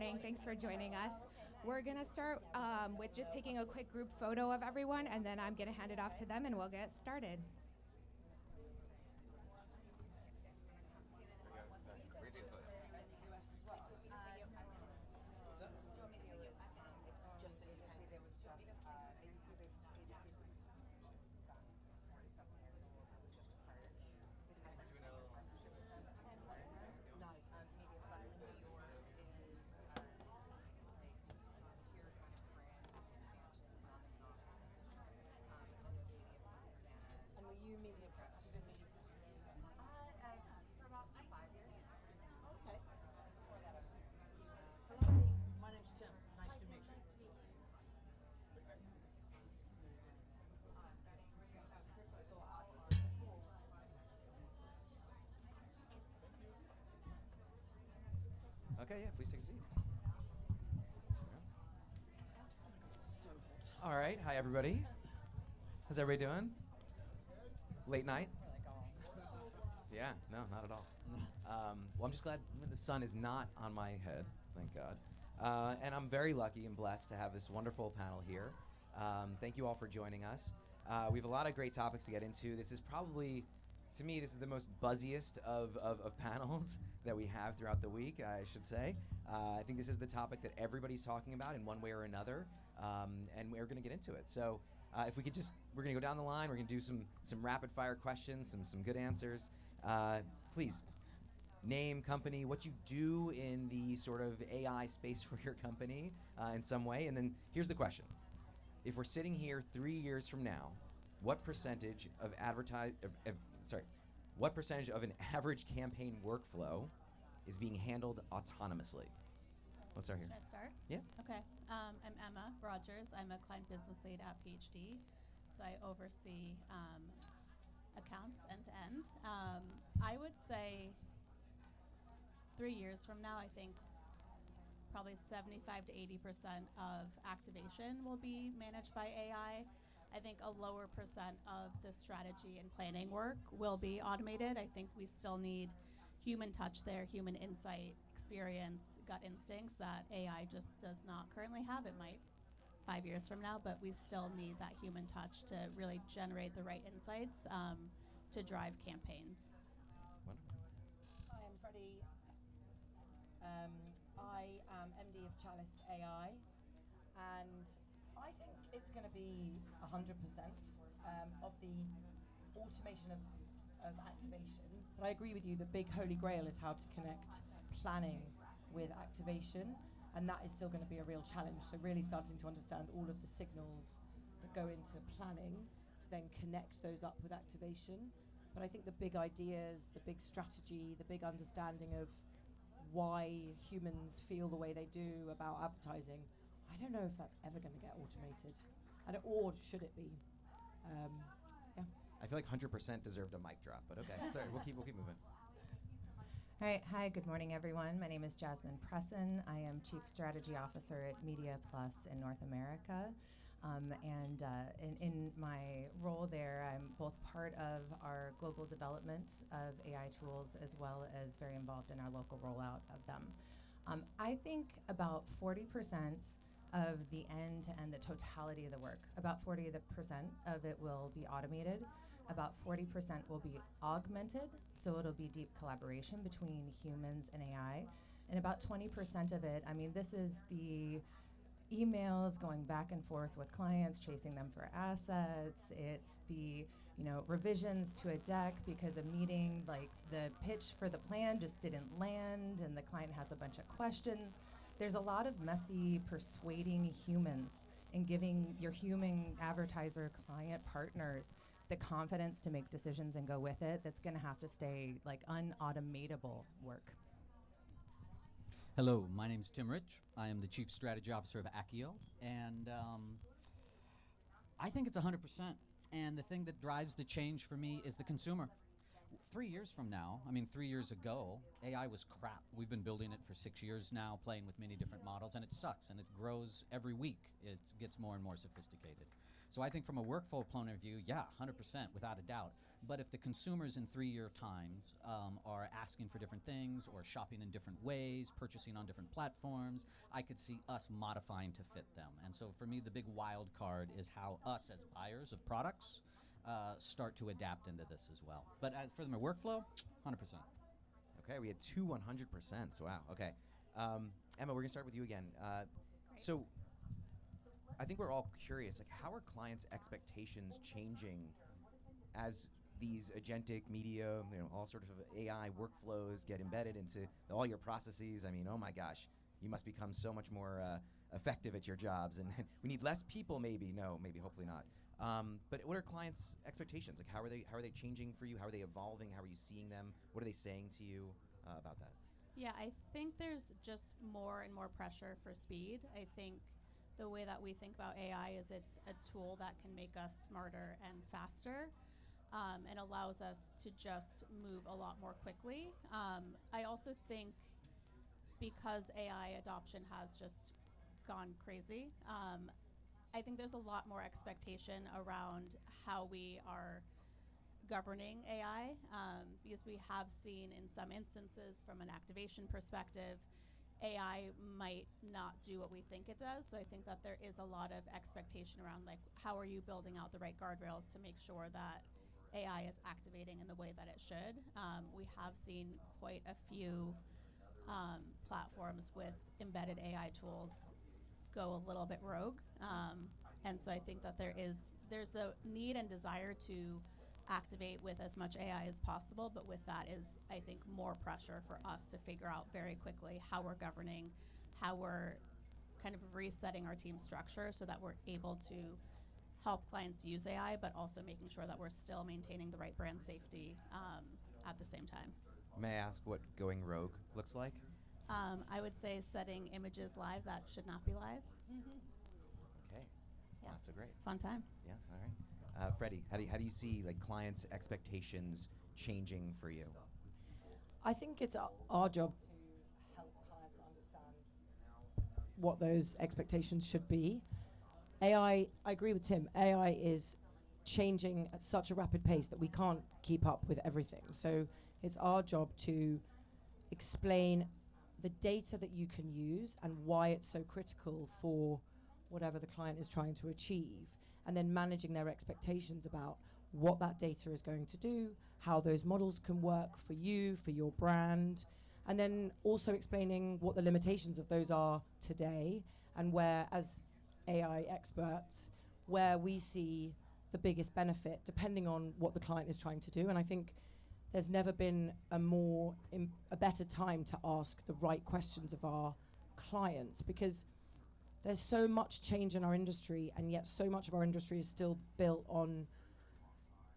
morning. Thanks for joining us. We're going to start with just taking a quick group photo of everyone, and then I'm going to hand it off to them, and we'll get started. Just in UK, there was just nice. Mediaplus in New York is pure kind of brand expansion and office. Under the Mediaplus. And were you Mediaplus? Have you been Mediaplus for very long? For about 5 years. Okay. Before that, I was Hello, my name's Tim. Nice to meet you. Nice to meet you. Okay, yeah, please take a seat. So hot. All right, hi everybody. How's everybody doing? Late night? Yeah, no, not at all. Well, I'm just glad the sun is not on my head, thank God. And I'm very lucky and blessed to have this wonderful panel here. Thank you all for joining us. We have a lot of great topics to get into. This is probably, to me, this is the most buzziest of panels that we have throughout the week, I should say. I think this is the topic that everybody's talking about in one way or another, and we're going to get into it. So if we could just, we're going to go down the line, we're going to do some rapid fire questions, some good answers. Please, name, company, what you do in the sort of AI space for your company in some way. And then here's the question. If we're sitting here 3 years from now, what percentage of what percentage of an average campaign workflow is being handled autonomously? Let's start here. Should I start? Yeah. Okay. I'm Emma Rogers. I'm a client business lead at PhD. So I oversee accounts end to end. I would say 3 years from now, I think probably 75 to 80% of activation will be managed by AI. I think a lower percent of the strategy and planning work will be automated. I think we still need human touch there, human insight, experience, gut instincts that AI just does not currently have. It might 5 years from now, but we still need that human touch to really generate the right insights to drive campaigns. Wonderful. Hi, I'm Freddie. I am MD of Chalice AI, and I think it's going to be 100% of the automation of activation. But I agree with you, the big holy grail is how to connect planning with activation, and that is still going to be a real challenge. So really starting to understand all of the signals that go into planning to then connect those up with activation. But I think the big ideas, the big strategy, the big understanding of why humans feel the way they do about advertising, I don't know if that's ever going to get automated, or should it be? Yeah. I feel like 100% deserved a mic drop, but okay. Sorry, we'll keep moving. All right. Hi, good morning, everyone. My name is Jasmine Presson. I am Chief Strategy Officer at Mediaplus in North America. In my role there, I'm both part of our global development of AI tools as well as very involved in our local rollout of them. I think about 40% of the end-to-end, the totality of the work, about 40% of it will be automated, about 40% will be augmented, so it'll be deep collaboration between humans and AI, and about 20% of it, I mean, this is the emails going back and forth with clients, chasing them for assets. It's the, revisions to a deck because a meeting, like the pitch for the plan just didn't land and the client has a bunch of questions. There's a lot of messy persuading humans and giving your human advertiser client partners the confidence to make decisions and go with it. That's going to have to stay like unautomatable work. Hello, my name is Tim Rich. I am the Chief Strategy Officer of Akkio, and I think it's 100%. And the thing that drives the change for me is the consumer. 3 years from now, 3 years ago, AI was crap. We've been building it for 6 years now, playing with many different models, and it sucks, and it grows every week. It gets more and more sophisticated. So I think from a workflow point of view, yeah, 100% without a doubt. But if the consumers in 3-year times are asking for different things or shopping in different ways, purchasing on different platforms, I could see us modifying to fit them. And so for me, the big wild card is how us as buyers of products start to adapt into this as well. But as for my workflow, 100%. Okay, we had two 100%. So wow. Okay, Emma, we're gonna start with you again. So I think we're all curious, like, how are clients' expectations changing as these agentic media, all sorts of AI workflows get embedded into all your processes? I mean, oh my gosh, you must become so much more effective at your jobs, and we need less people. Maybe hopefully not. But what are clients' expectations? Like, how are they changing for you? How are they evolving? How are you seeing them? What are they saying to you about that? Yeah, I think there's just more and more pressure for speed. I think the way that we think about AI is it's a tool that can make us smarter and faster, and allows us to just move a lot more quickly. I also think because AI adoption has just gone crazy, I think there's a lot more expectation around how we are governing AI, because we have seen in some instances from an activation perspective, AI might not do what we think it does. So I think that there is a lot of expectation around, like, how are you building out the right guardrails to make sure that AI is activating in the way that it should. We have seen quite a few platforms with embedded AI tools go a little bit rogue. And so I think that there's a need and desire to activate with as much AI as possible, but with that is, I think, more pressure for us to figure out very quickly how we're governing, how we're kind of resetting our team structure so that we're able to help clients use AI, but also making sure that we're still maintaining the right brand safety at the same time. May I ask what going rogue looks like? I would say setting images live that should not be live. Okay, Yeah, that's so great. Fun time. Yeah, all right. Freddie, how do you see, like, clients' expectations changing for you? I think it's our job to help clients understand what those expectations should be. I agree with Tim. AI is changing at such a rapid pace that we can't keep up with everything. So it's our job to explain the data that you can use and why it's so critical for whatever the client is trying to achieve, and then managing their expectations about what that data is going to do, how those models can work for you, for your brand, and then also explaining what the limitations of those are today, and where, as AI experts, where we see the biggest benefit depending on what the client is trying to do. And I think there's never been a better time to ask the right questions of our clients, because there's so much change in our industry, and yet so much of our industry is still built on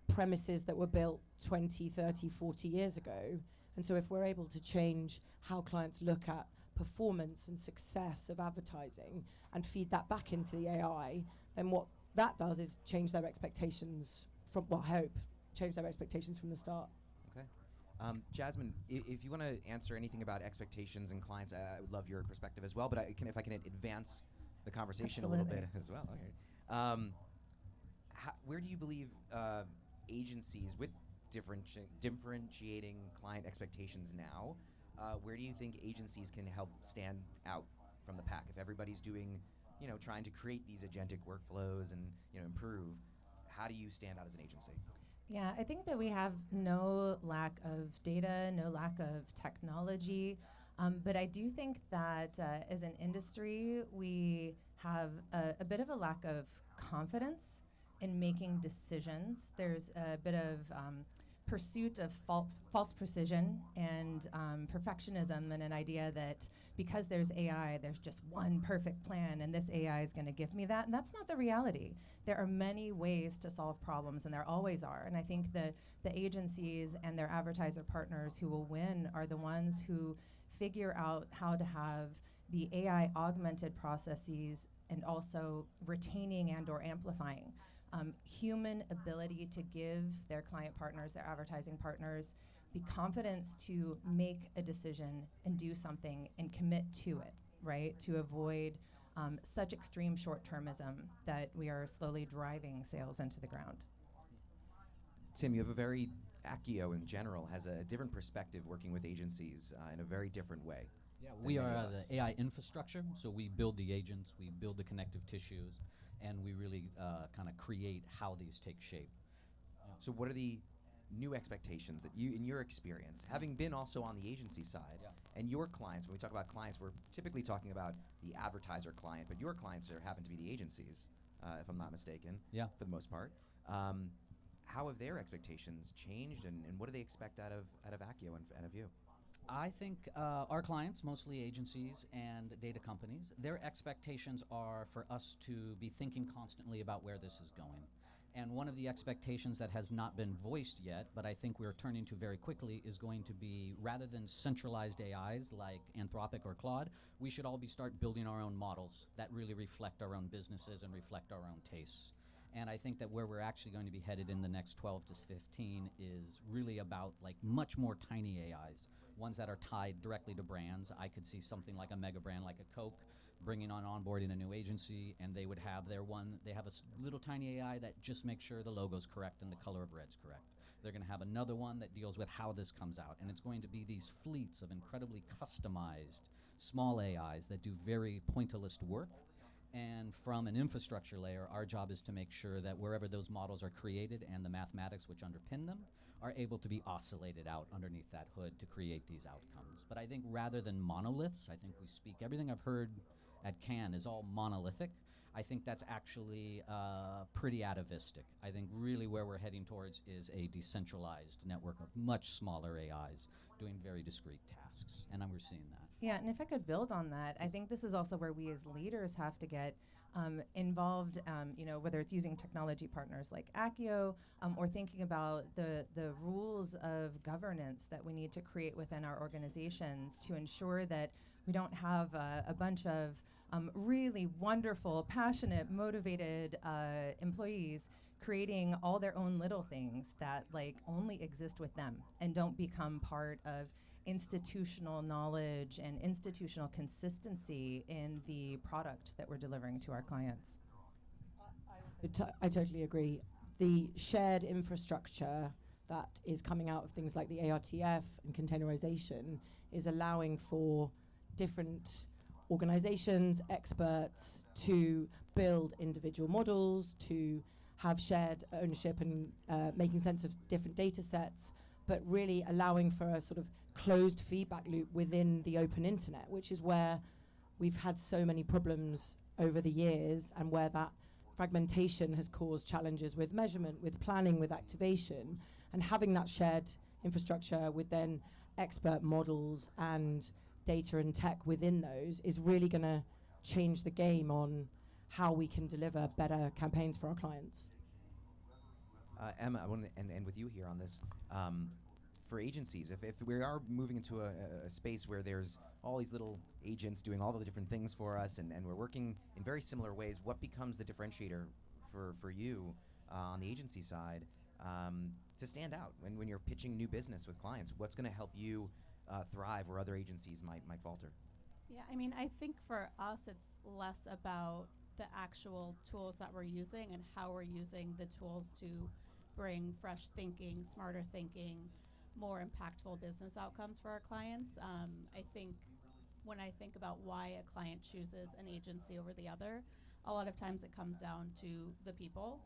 premises that were built 20, 30, 40 years ago. And so if we're able to change how clients look at performance and success of advertising and feed that back into the AI, then what that does is change their expectations from, well, I hope, change their expectations from the start. Okay. Jasmine, if you want to answer anything about expectations and clients, I would love your perspective as well. But if I can advance the conversation a little bit as well. Okay. Where do you believe agencies with differentiating client expectations now, where do you think agencies can help stand out from the pack? If everybody's doing, trying to create these agentic workflows and, improve, how do you stand out as an agency? Yeah, I think that we have no lack of data, no lack of technology, but I do think that as an industry, we have a bit of a lack of confidence in making decisions. There's a bit of pursuit of false precision and perfectionism, and an idea that because there's AI, there's just one perfect plan and this AI is going to give me that. And that's not the reality. There are many ways to solve problems, and there always are. And I think the agencies and their advertiser partners who will win are the ones who figure out how to have the AI augmented processes and also retaining and or amplifying human ability to give their client partners, their advertising partners, the confidence to make a decision and do something and commit to it, right? To avoid such extreme short-termism that we are slowly driving sales into the ground. Tim, you have a very Akkio in general has a different perspective working with agencies in a very different way. Yeah, than we many are of us. the AI infrastructure, so we build the agents, we build the connective tissues, and we really kind of create how these take shape. So what are the new expectations that you, in your experience, having been also on the agency side, Yeah. and your clients, when we talk about clients, we're typically talking about the advertiser client, but your clients happen to be the agencies, if I'm not mistaken, Yeah. for the most part. How have their expectations changed, and what do they expect out of Akkio and out of you? I think our clients, mostly agencies and data companies, their expectations are for us to be thinking constantly about where this is going. And one of the expectations that has not been voiced yet, but I think we're turning to very quickly, is going to be, rather than centralized AIs like Anthropic or Claude, we should all be start building our own models that really reflect our own businesses and reflect our own tastes. And I think that where we're actually going to be headed in the next 12 to 15 is really about like much more tiny AIs, ones that are tied directly to brands. I could see something like a mega brand like a Coke bringing on onboarding a new agency, and they would have their one, they have a little tiny AI that just makes sure the logo's correct and the color of red's correct. They're going to have another one that deals with how this comes out, and it's going to be these fleets of incredibly customized small AIs that do very pointillist work. And from an infrastructure layer, our job is to make sure that wherever those models are created and the mathematics which underpin them are able to be oscillated out underneath that hood to create these outcomes. But I think rather than monoliths, I think we speak, everything I've heard at Cannes is all monolithic. I think that's actually pretty atavistic. I think really where we're heading towards is a decentralized network of much smaller AIs doing very discrete tasks, and we're seeing that. Yeah, and if I could build on that, I think this is also where we as leaders have to get involved, whether it's using technology partners like Akkio or thinking about the rules of governance that we need to create within our organizations to ensure that we don't have a bunch of really wonderful, passionate, motivated employees creating all their own little things that like only exist with them and don't become part of institutional knowledge and institutional consistency in the product that we're delivering to our clients. I totally agree. The shared infrastructure that is coming out of things like the ARTF and containerization is allowing for different organizations, experts to build individual models, to have shared ownership and making sense of different data sets, but really allowing for a sort of closed feedback loop within the open internet, which is where we've had so many problems over the years and where that fragmentation has caused challenges with measurement, with planning, with activation, and having that shared infrastructure with then expert models and data and tech within those is really going to change the game on how we can deliver better campaigns for our clients. Emma, I want to end with you here on this. For agencies, if we are moving into a space where there's all these little agents doing all the different things for us and we're working in very similar ways, what becomes the differentiator for you on the agency side to stand out when you're pitching new business with clients? What's going to help you thrive where other agencies might falter? Yeah, I mean, I think for us, it's less about the actual tools that we're using and how we're using the tools to bring fresh thinking, smarter thinking, more impactful business outcomes for our clients. I think when I think about why a client chooses an agency over the other, a lot of times it comes down to the people.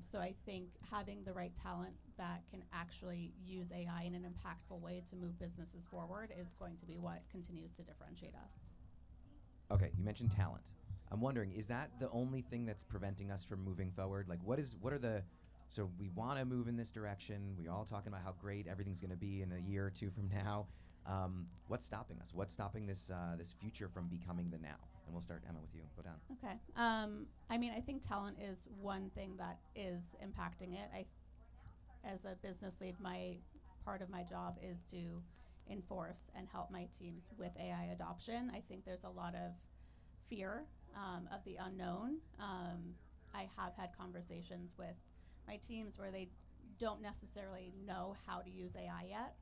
So I think having the right talent that can actually use AI in an impactful way to move businesses forward is going to be what continues to differentiate us. Okay, you mentioned talent. I'm wondering, is that the only thing that's preventing us from moving forward? Like, so we want to move in this direction. We're all talking about how great everything's going to be in a year or two from now. What's stopping us? What's stopping this future from becoming the now? And we'll start, Emma, with you. Go down. Okay. I mean, I think talent is one thing that is impacting it. As a business lead, part of my job is to enforce and help my teams with AI adoption. I think there's a lot of fear of the unknown. I have had conversations with my teams where they don't necessarily know how to use AI yet.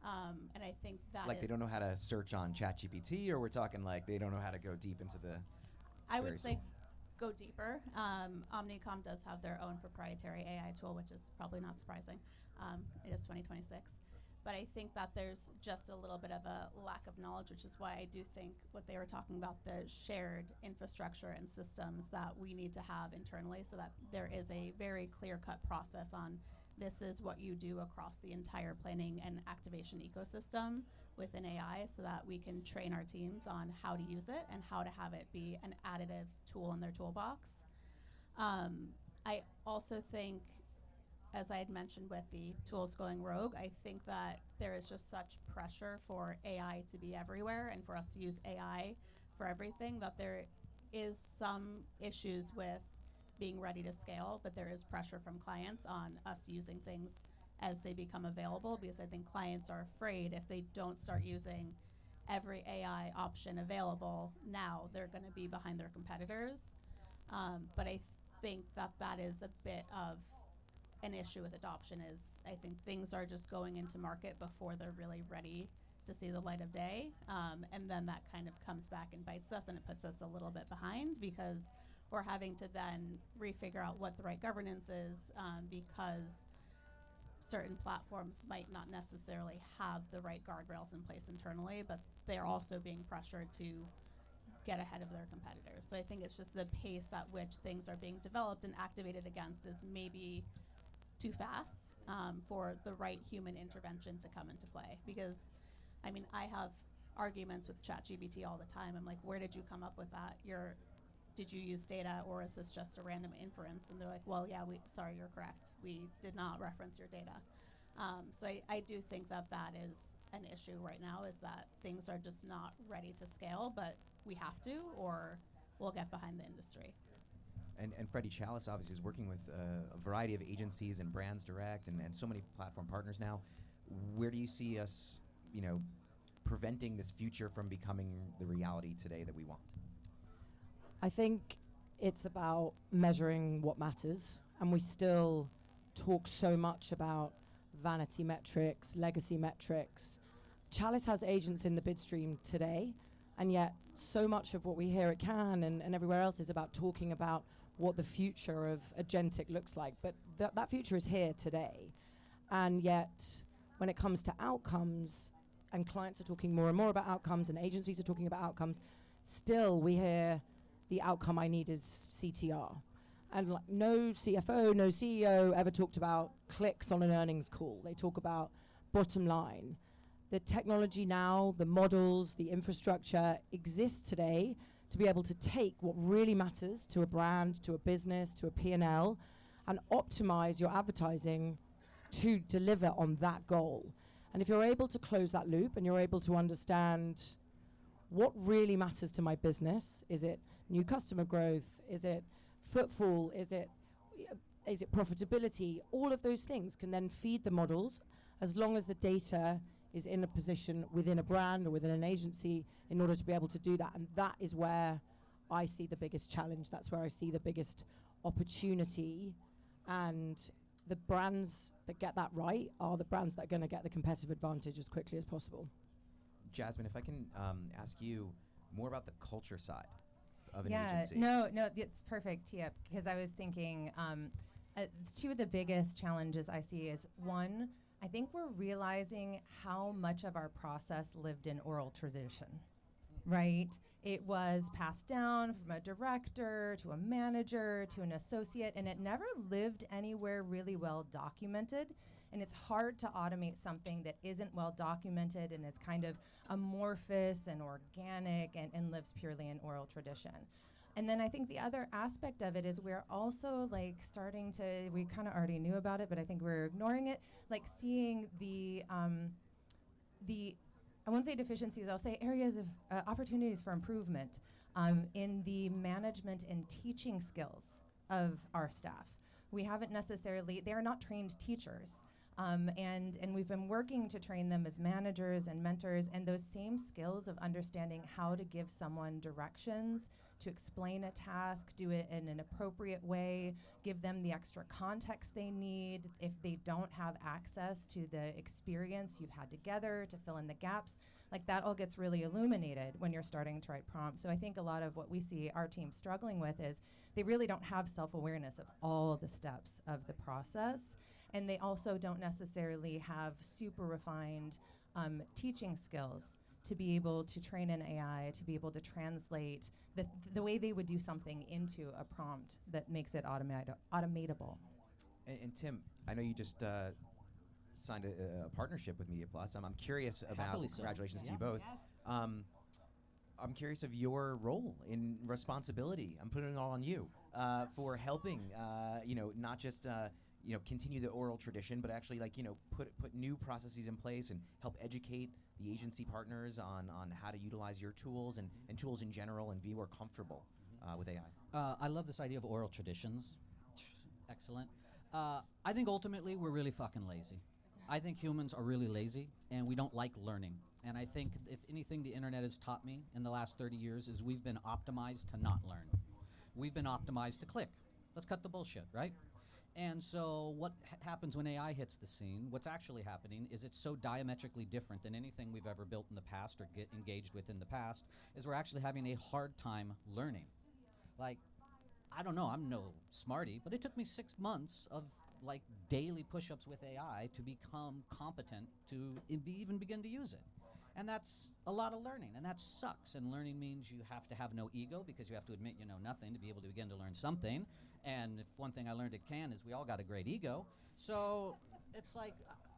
And I think that Like they don't know how to search on ChatGPT, or we're talking like they don't know how to go deep into the. I would various say tools? go deeper. Omnicom does have their own proprietary AI tool, which is probably not surprising. It is 2026. But I think that there's just a little bit of a lack of knowledge, which is why I do think what they were talking about, the shared infrastructure and systems that we need to have internally, so that there is a very clear-cut process on this is what you do across the entire planning and activation ecosystem within AI, so that we can train our teams on how to use it and how to have it be an additive tool in their toolbox. I also think, as I had mentioned with the tools going rogue, I think that there is just such pressure for AI to be everywhere and for us to use AI for everything, that there is some issues with being ready to scale, but there is pressure from clients on us using things as they become available, because I think clients are afraid if they don't start using every AI option available now, they're going to be behind their competitors. But I think that that is a bit of an issue with adoption. Is I think things are just going into market before they're really ready to see the light of day, and then that kind of comes back and bites us, and it puts us a little bit behind, because we're having to then refigure out what the right governance is, because certain platforms might not necessarily have the right guardrails in place internally, but they're also being pressured to get ahead of their competitors. So I think it's just the pace at which things are being developed and activated against is maybe too fast for the right human intervention to come into play. Because, I mean, I have arguments with ChatGPT all the time. I'm like, where did you come up with that? Did you use data, or is this just a random inference? And they're like, well, yeah, sorry, you're correct. We did not reference your data. So I do think that that is an issue right now, is that things are just not ready to scale, but we have to, or we'll get behind the industry. And Freddie, Chalice obviously is working with a variety of agencies and brands direct, and so many platform partners now. Where do you see us, preventing this future from becoming the reality today that we want? I think it's about measuring what matters, and we still talk so much about vanity metrics, legacy metrics. Chalice has agents in the bid stream today, and yet so much of what we hear at Cannes and everywhere else is about talking about what the future of agentic looks like. But that future is here today. And yet, when it comes to outcomes, and clients are talking more and more about outcomes, and agencies are talking about outcomes, still we hear the outcome I need is CTR. And like, no CFO, no CEO ever talked about clicks on an earnings call. They talk about bottom line. The technology now, the models, the infrastructure exists today to be able to take what really matters to a brand, to a business, to a P&L, and optimize your advertising to deliver on that goal. And if you're able to close that loop and you're able to understand what really matters to my business, is it new customer growth? Is it footfall? Is it profitability? All of those things can then feed the models, as long as the data is in a position within a brand or within an agency in order to be able to do that. And that is where I see the biggest challenge. That's where I see the biggest opportunity. And the brands that get that right are the brands that are going to get the competitive advantage as quickly as possible. Jasmine, if I can ask you more about the culture side of an Yeah, agency. no, it's perfect, Tia, because I was thinking two of the biggest challenges I see is, one, I think we're realizing how much of our process lived in oral tradition, right? It was passed down from a director to a manager to an associate, and it never lived anywhere really well documented. And it's hard to automate something that isn't well documented and is kind of amorphous and organic and lives purely in oral tradition. And then I think the other aspect of it is we're also like starting to, we kind of already knew about it, but I think we're ignoring it, like seeing the I won't say deficiencies, I'll say areas of opportunities for improvement in the management and teaching skills of our staff. We haven't necessarily, they are not trained teachers. And we've been working to train them as managers and mentors, and those same skills of understanding how to give someone directions, to explain a task, do it in an appropriate way, give them the extra context they need. If they don't have access to the experience you've had together to fill in the gaps, like that all gets really illuminated when you're starting to write prompts. So I think a lot of what we see our team struggling with is they really don't have self-awareness of all the steps of the process. And they also don't necessarily have super refined teaching skills to be able to train an AI, to be able to translate the way they would do something into a prompt that makes it automatable. And Tim, I know you just signed a partnership with Mediaplus. I'm curious about, Happily so. congratulations to Yeah. you both. Yes. I'm curious of your role in responsibility. I'm putting it all on you for helping, not just continue the oral tradition, but actually put new processes in place and help educate the agency partners on how to utilize your tools and tools in general and be more comfortable with AI. I love this idea of oral traditions. Excellent. I think ultimately we're really fucking lazy. I think humans are really lazy and we don't like learning. And I think if anything the internet has taught me in the last 30 years is we've been optimized to not learn. We've been optimized to click. Let's cut the bullshit, right? And so what happens when AI hits the scene, what's actually happening is it's so diametrically different than anything we've ever built in the past or get engaged with in the past, is we're actually having a hard time learning. Like, I don't know, I'm no smarty, but it took me 6 months of daily push-ups with AI to become competent to even begin to use it. And that's a lot of learning, and that sucks. And learning means you have to have no ego because you have to admit you know nothing to be able to begin to learn something. And if one thing I learned at Cannes is we all got a great ego. So it's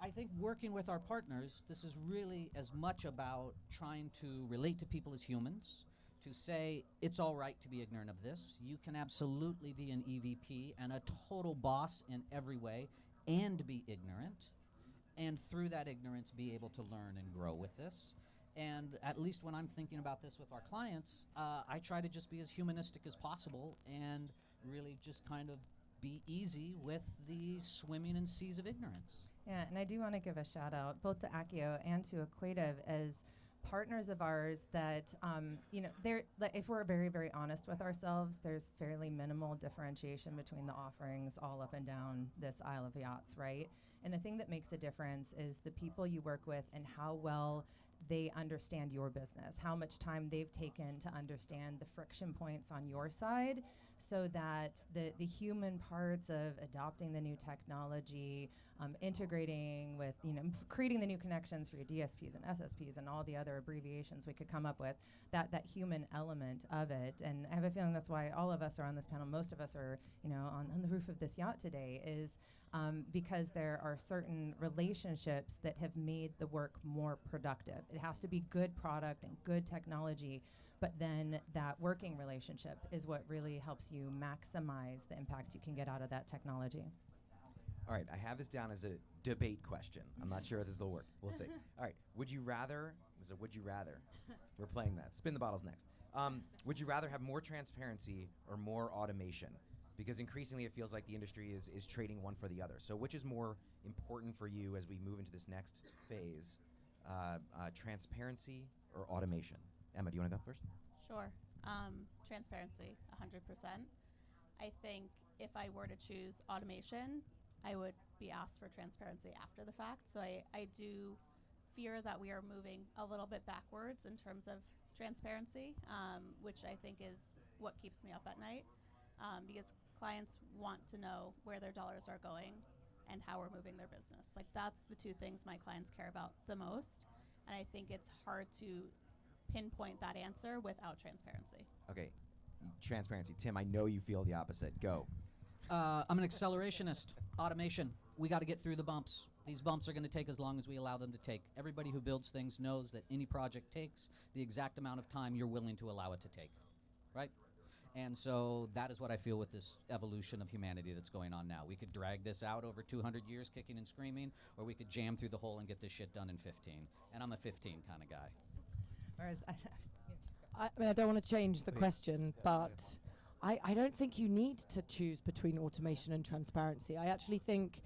I think working with our partners, this is really as much about trying to relate to people as humans, to say it's all right to be ignorant of this. You can absolutely be an EVP and a total boss in every way and be ignorant. And through that ignorance, be able to learn and grow with this. And at least when I'm thinking about this with our clients, I try to just be as humanistic as possible and really just kind of be easy with the swimming in seas of ignorance. Yeah, and I do want to give a shout out both to Akkio and to Equativ as partners of ours that, if we're very, very honest with ourselves, there's fairly minimal differentiation between the offerings all up and down this Isle of Yachts, right? And the thing that makes a difference is the people you work with and how well they understand your business, how much time they've taken to understand the friction points on your side so that the human parts of adopting the new technology, integrating with, creating the new connections for your DSPs and SSPs and all the other abbreviations we could come up with, that human element of it. And I have a feeling that's why all of us are on this panel. Most of us are, on the roof of this yacht today is because there are certain relationships that have made the work more productive. It has to be good product and good technology, but then that working relationship is what really helps you maximize the impact you can get out of that technology. All right, I have this down as a debate question. I'm not sure if this will work. We'll see. All right, would you rather, this is a would you rather. We're playing that. Spin the bottles next. Would you rather have more transparency or more automation? Because increasingly it feels like the industry is trading one for the other. So which is more important for you as we move into this next phase? Transparency or automation? Emma, do you want to go first? Sure. Transparency, 100%. I think if I were to choose automation, I would be asked for transparency after the fact. So I do fear that we are moving a little bit backwards in terms of transparency, which I think is what keeps me up at night, because clients want to know where their dollars are going and how we're moving their business. That's the two things my clients care about the most. And I think it's hard to pinpoint that answer without transparency. Okay, transparency. Tim, I know you feel the opposite. Go. I'm an accelerationist. Automation. We got to get through the bumps. These bumps are going to take as long as we allow them to take. Everybody who builds things knows that any project takes the exact amount of time you're willing to allow it to take, right? And so that is what I feel with this evolution of humanity that's going on now. We could drag this out over 200 years kicking and screaming, or we could jam through the hole and get this shit done in 15. And I'm a 15 kind of guy. Whereas I don't want to change the question, but I don't think you need to choose between automation and transparency. I actually think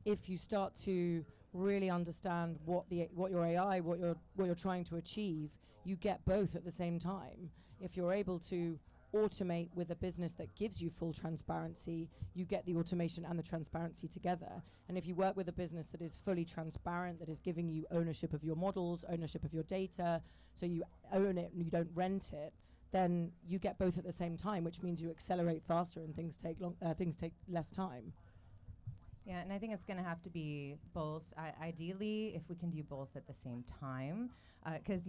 if you start to really understand what your AI, what you're trying to achieve, you get both at the same time. If you're able to automate with a business that gives you full transparency, you get the automation and the transparency together. And if you work with a business that is fully transparent, that is giving you ownership of your models, ownership of your data, so you own it and you don't rent it, then you get both at the same time, which means you accelerate faster and things take less time. Yeah, and I think it's going to have to be both. Ideally, if we can do both at the same time, because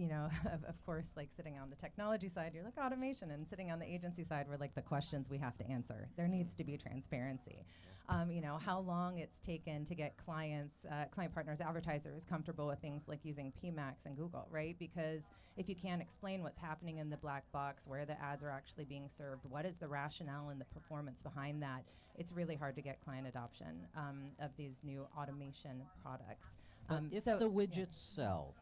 of course, like sitting on the technology side, you're like automation, and sitting on the agency side, we're like the questions we have to answer. There needs to be transparency. How long it's taken to get clients, client partners, advertisers comfortable with things like using PMax and Google, right? Because if you can't explain what's happening in the black box, where the ads are actually being served, what is the rationale and the performance behind that, it's really hard to get client adoption of these new automation products. If the widgets sell,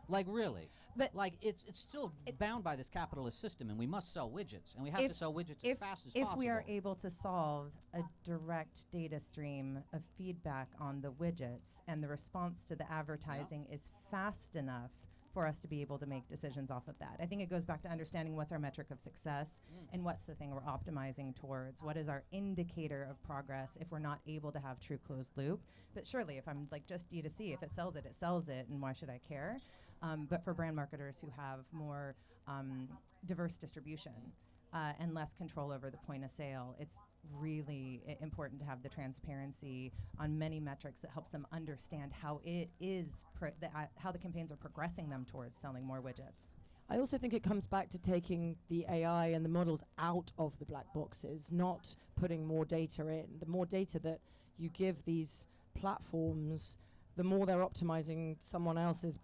like really, but like it's still bound by this capitalist system, and we must sell widgets, and we have to sell widgets as fast as possible. If we are able to solve a direct data stream of feedback on the widgets, and the response to the advertising is fast enough for us to be able to make decisions off of that. I think it goes back to understanding what's our metric of success and what's the thing we're optimizing towards. What is our indicator of progress if we're not able to have true closed loop? But surely if I'm like just D2C, if it sells it, and why should I care? But for brand marketers who have more diverse distribution and less control over the point of sale, it's really important to have the transparency on many metrics that helps them understand how it is how the campaigns are progressing them towards selling more widgets. I also think it comes back to taking the AI and the models out of the black boxes, not putting more data in. The more data that you give these platforms, the more they're optimizing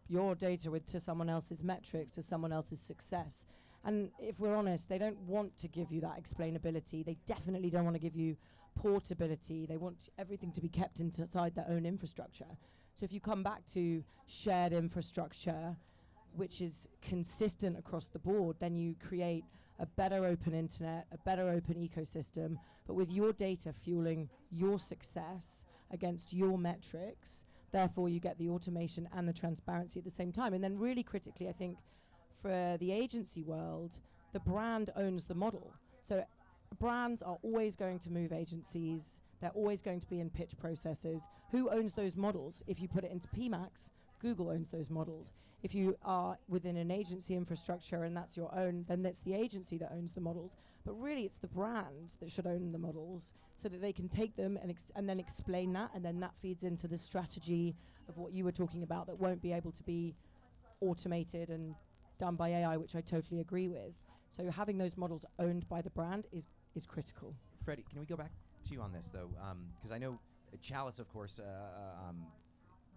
your data to someone else's metrics, to someone else's success. And if we're honest, they don't want to give you that explainability. They definitely don't want to give you portability. They want everything to be kept inside their own infrastructure. So if you come back to shared infrastructure, which is consistent across the board, then you create a better open internet, a better open ecosystem, but with your data fueling your success against your metrics. Therefore, you get the automation and the transparency at the same time. And then really critically, I think, for the agency world, the brand owns the model. So brands are always going to move agencies. They're always going to be in pitch processes. Who owns those models? If you put it into PMax, Google owns those models. If you are within an agency infrastructure and that's your own, then it's the agency that owns the models. But really, it's the brand that should own the models so that they can take them and then explain that, and then that feeds into the strategy of what you were talking about that won't be able to be automated and done by AI, which I totally agree with. So having those models owned by the brand is critical. Freddie, can we go back to you on this, though? Because I know Chalice, of course,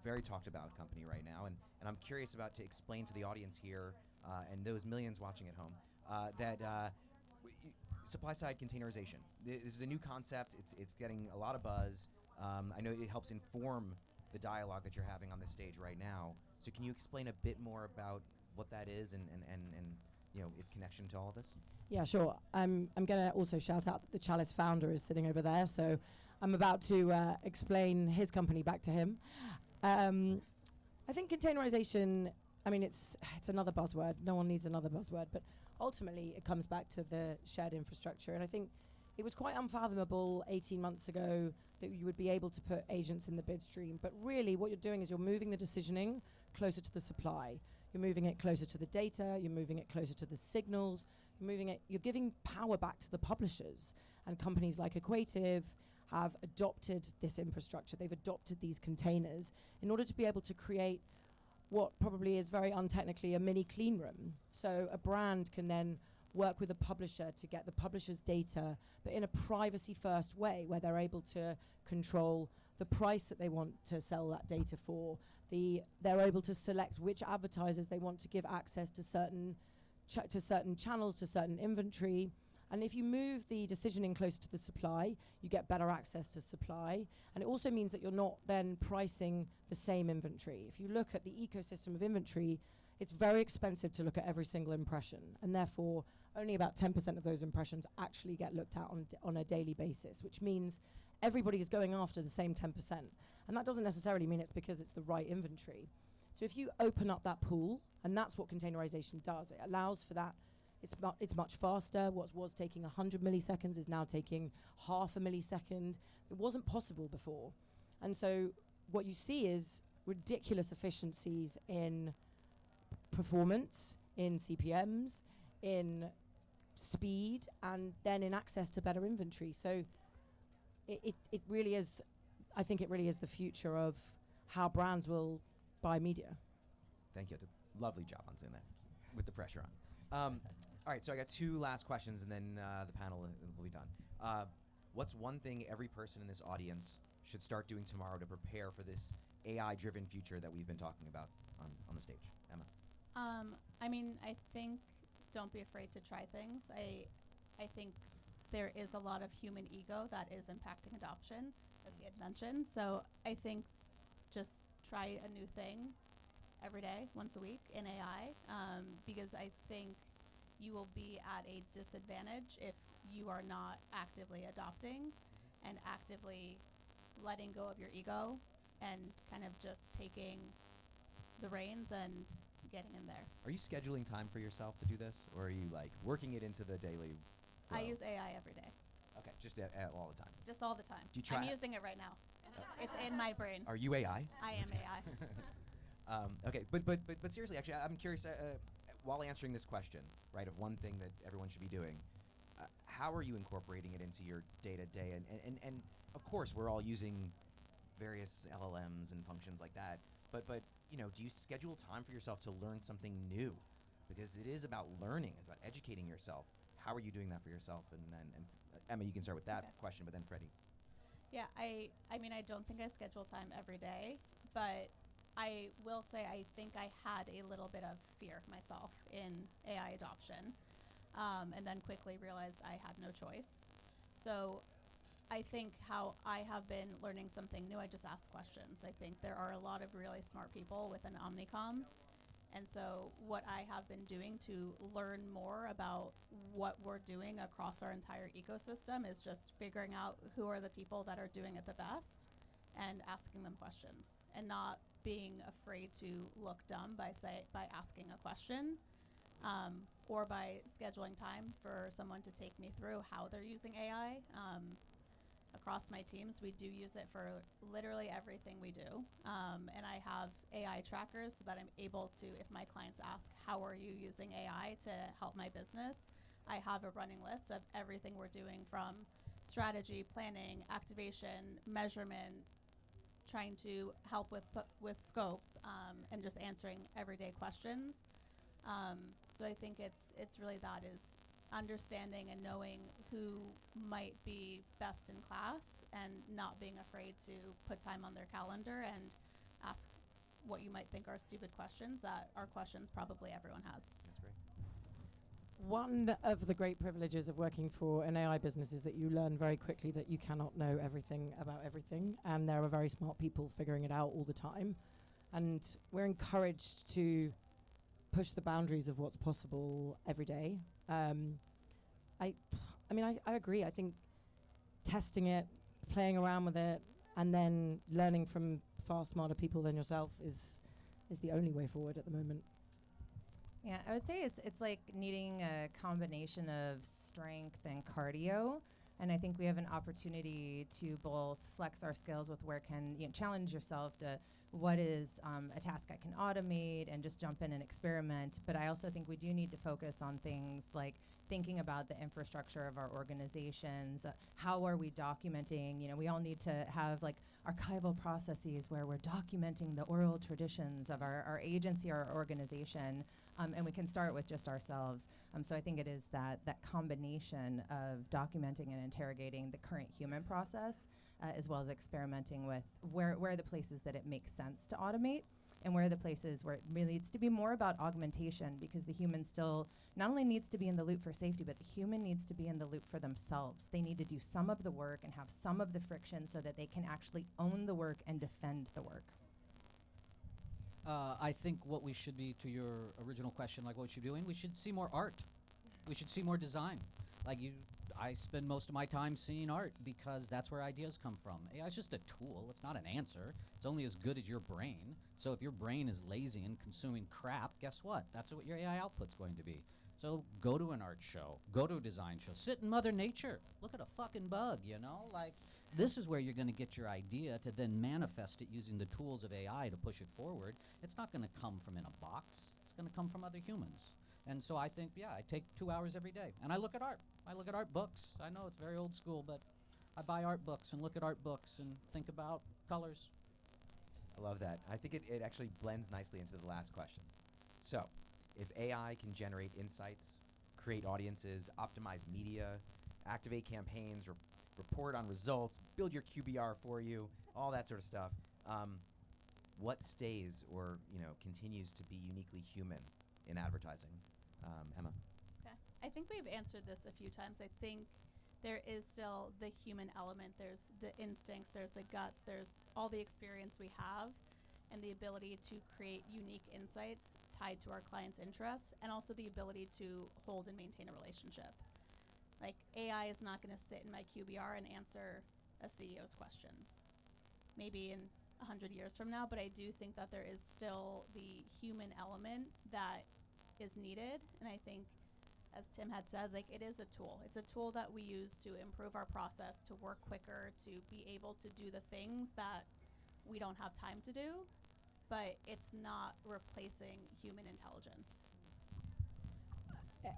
very talked about company right now, and I'm curious about to explain to the audience here and those millions watching at home that supply-side containerization. This is a new concept. It's getting a lot of buzz. I know it helps inform the dialogue that you're having on this stage right now. So can you explain a bit more about what that is and its connection to all of this? Yeah, sure. I'm going to also shout out that the Chalice founder is sitting over there, so I'm about to explain his company back to him. I think containerization, it's another buzzword. No one needs another buzzword, but ultimately it comes back to the shared infrastructure. And I think it was quite unfathomable 18 months ago that you would be able to put agents in the bid stream. But really what you're doing is you're moving the decisioning closer to the supply. You're moving it closer to the data. You're moving it closer to the signals. You're giving power back to the publishers. And companies like Equativ have adopted this infrastructure. They've adopted these containers in order to be able to create what probably is very untechnically a mini clean room. So a brand can then work with a publisher to get the publisher's data, but in a privacy-first way, where they're able to control the price that they want to sell that data for. They're able to select which advertisers they want to give access to certain channels, to certain inventory. And if you move the decisioning closer to the supply, you get better access to supply. And it also means that you're not then pricing the same inventory. If you look at the ecosystem of inventory, it's very expensive to look at every single impression. And therefore, only about 10% of those impressions actually get looked at on a daily basis, which means everybody is going after the same 10%. And that doesn't necessarily mean it's because it's the right inventory. So if you open up that pool, and that's what containerization does, it allows for that. It's much faster. What was taking 100 milliseconds is now taking half a millisecond. It wasn't possible before. And so what you see is ridiculous efficiencies in performance, in CPMs, in speed, and then in access to better inventory. So it really is, I think it really is the future of how brands will buy media. Thank you. Did a lovely job on Zoom there with the pressure on. All right, so I got two last questions, and then the panel will be done. What's one thing every person in this audience should start doing tomorrow to prepare for this AI-driven future that we've been talking about on the stage? Emma? I mean, I think don't be afraid to try things. I think there is a lot of human ego that is impacting adoption, as he had mentioned. So I think just try a new thing every day, once a week in AI, because I think you will be at a disadvantage if you are not actively adopting and actively letting go of your ego and kind of just taking the reins and getting in there. Are you scheduling time for yourself to do this, or are you like working it into the daily flow? I use AI every day. Okay, just all the time. Just all the time. Do you try I'm using it right now. It's in my brain. Are you AI? I am AI. Okay, but seriously, actually, I'm curious. While answering this question, right, of one thing that everyone should be doing, how are you incorporating it into your day-to-day? And of course, we're all using various LLMs and functions like that. But you know, do you schedule time for yourself to learn something new? Because it is about learning, about educating yourself. How are you doing that for yourself? And Emma, you can start with that question, but then Freddie. Yeah, I mean, I don't think I schedule time every day, but I will say I think I had a little bit of fear myself in AI adoption, and then quickly realized I had no choice. So I think how I have been learning something new, I just ask questions. I think there are a lot of really smart people within Omnicom. And so what I have been doing to learn more about what we're doing across our entire ecosystem is just figuring out who are the people that are doing it the best and asking them questions and not being afraid to look dumb by asking a question, or by scheduling time for someone to take me through how they're using AI. Across my teams, we do use it for literally everything we do. And I have AI trackers so that I'm able to, if my clients ask, how are you using AI to help my business? I have a running list of everything we're doing, from strategy, planning, activation, measurement, trying to help with scope, and just answering everyday questions. So I think it's really that is understanding and knowing who might be best in class and not being afraid to put time on their calendar and ask what you might think are stupid questions that are questions probably everyone has. That's great. One of the great privileges of working for an AI business is that you learn very quickly that you cannot know everything about everything, and there are very smart people figuring it out all the time. And we're encouraged to push the boundaries of what's possible every day. I mean, I agree. I think testing it, playing around with it, and then learning from far smarter people than yourself is the only way forward at the moment. Yeah, I would say it's like needing a combination of strength and cardio. And I think we have an opportunity to both flex our skills with where can you challenge yourself to what is a task I can automate and just jump in and experiment. But I also think we do need to focus on things like thinking about the infrastructure of our organizations. How are we documenting? You know, we all need to have like archival processes where we're documenting the oral traditions of our agency, our organization. And we can start with just ourselves. So I think it is that combination of documenting and interrogating the current human process, as well as experimenting with where are the places that it makes sense to automate, and where are the places where it really needs to be more about augmentation, because the human still not only needs to be in the loop for safety, but the human needs to be in the loop for themselves. They need to do some of the work and have some of the friction so that they can actually own the work and defend the work. I think what we should be, to your original question, like what we should be doing, we should see more art. We should see more design. Like I spend most of my time seeing art because that's where ideas come from. AI is just a tool. It's not an answer. It's only as good as your brain. So if your brain is lazy and consuming crap, guess what? That's what your AI output's going to be. So go to an art show, go to a design show, sit in Mother Nature, look at a fucking bug, you know? Like, this is where you're gonna get your idea to then manifest it using the tools of AI to push it forward. It's not gonna come from in a box. It's gonna come from other humans. And so I think, yeah, I take 2 hours every day and I look at art. I look at art books. I know it's very old school, but I buy art books and look at art books and think about colors. I love that. I think it actually blends nicely into the last question. So, if AI can generate insights, create audiences, optimize media, activate campaigns, report on results, build your QBR for you, all that sort of stuff, what stays or continues to be uniquely human in advertising? Emma? Okay. I think we've answered this a few times. I think there is still the human element. There's the instincts, there's the guts, there's all the experience we have and the ability to create unique insights tied to our clients' interests, and also the ability to hold and maintain a relationship. Like, AI is not going to sit in my QBR and answer a CEO's questions. Maybe in 100 years from now, but I do think that there is still the human element that is needed. And I think, as Tim had said, like, it is a tool. It's a tool that we use to improve our process, to work quicker, to be able to do the things that we don't have time to do, but it's not replacing human intelligence.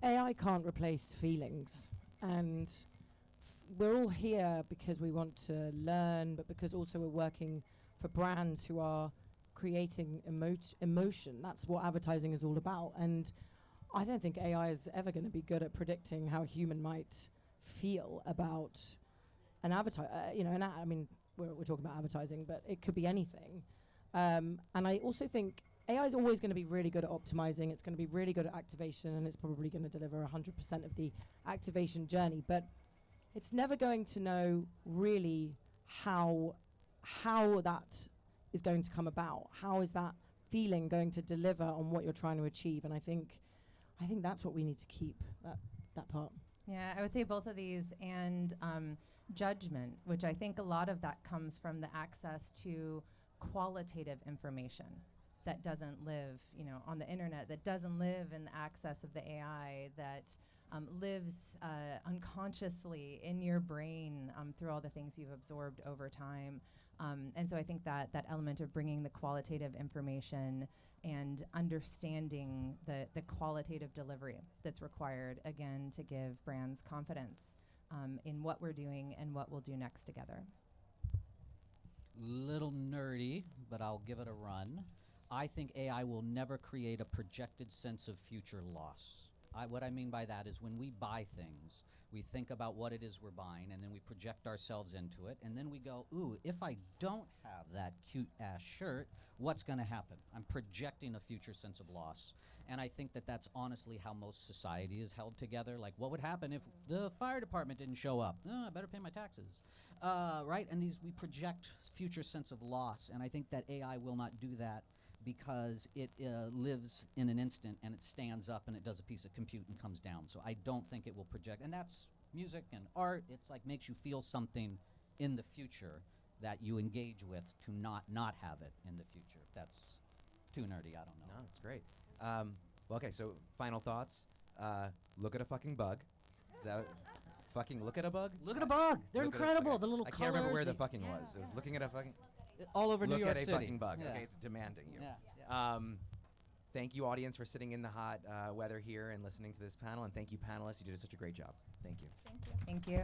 AI can't replace feelings, and we're all here because we want to learn, but because also we're working for brands who are creating emotion. That's what advertising is all about. And I don't think AI is ever going to be good at predicting how a human might feel about an advertise. I mean, we're talking about advertising, but it could be anything. And I also think AI is always going to be really good at optimizing. It's going to be really good at activation, and it's probably going to deliver 100% of the activation journey. But it's never going to know really how that is going to come about. How is that feeling going to deliver on what you're trying to achieve? And I think that's what we need to keep, that part. Yeah, I would say both of these, and judgment, which I think a lot of that comes from the access to qualitative information that doesn't live, on the internet, that doesn't live in the access of the AI, that lives unconsciously in your brain through all the things you've absorbed over time. And so I think that element of bringing the qualitative information and understanding the qualitative delivery that's required, again, to give brands confidence in what we're doing and what we'll do next together. Little nerdy, but I'll give it a run. I think AI will never create a projected sense of future loss. What I mean by that is when we buy things, we think about what it is we're buying, and then we project ourselves into it, and then we go, ooh, if I don't have that cute-ass shirt, what's going to happen? I'm projecting a future sense of loss. And I think that that's honestly how most society is held together. Like, what would happen if the fire department didn't show up? Oh, I better pay my taxes, right? And we project future sense of loss, and I think that AI will not do that, because it lives in an instant, and it stands up and it does a piece of compute and comes down. So I don't think it will project. And that's music and art. It's like makes you feel something in the future that you engage with to not have it in the future. If that's too nerdy, I don't know. No, it's great. Well, okay, so final thoughts. Look at a fucking bug. Is that fucking look at a bug? Look at a bug. They're Look at incredible. okay. The little I can't remember where the colors, fucking was. It was looking at a fucking... all over New York City. Look at a fucking bug. Yeah. Okay, it's demanding you. Yeah. Thank you, audience, for sitting in the hot weather here and listening to this panel. And thank you, panelists. You did such a great job. Thank you. Thank you. Thank you.